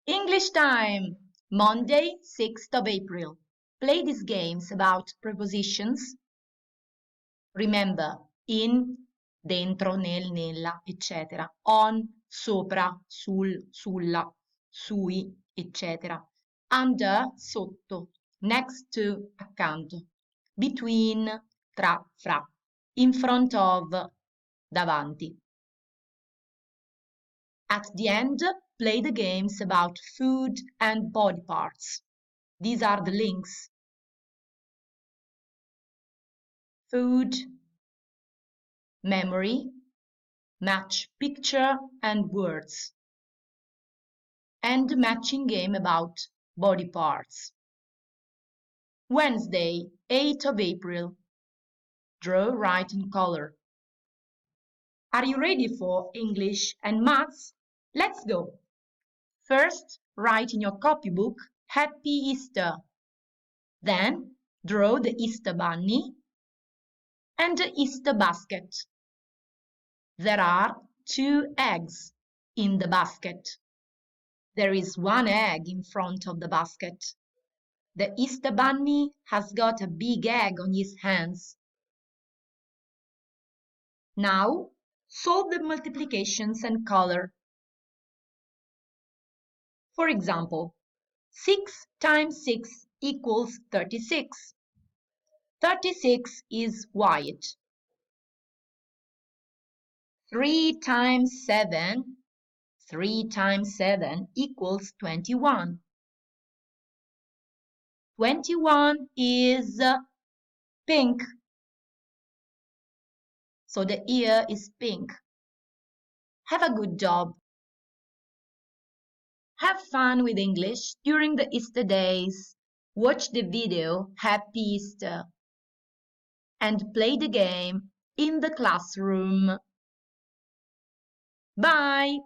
English time! Monday, 6th of April. Play these games about prepositions. Remember, in, dentro, nel, nella, eccetera. On, sopra, sul, sulla, sui, eccetera. Under, sotto. Next to, accanto. Between, tra, fra. In front of, davanti. At the end, play the games about food and body parts. These are the links. Food, memory, match picture and words, and matching game about body parts. Wednesday, 8th of April. Draw, write and color. Are you ready for English and Maths? Let's go! First, write in your copybook, Happy Easter. Then, draw the Easter bunny and the Easter basket. There are 2 eggs in the basket. There is 1 egg in front of the basket. The Easter bunny has got a big egg on his hands. Now, solve the multiplications and color. For example, 6 times 6 equals 36. 36 is white. 3 times 7 equals 21. 21 is pink. So the ear is pink. Have a good job. Have fun with English during the Easter days. Watch the video Happy Easter and play the game in the classroom. Bye!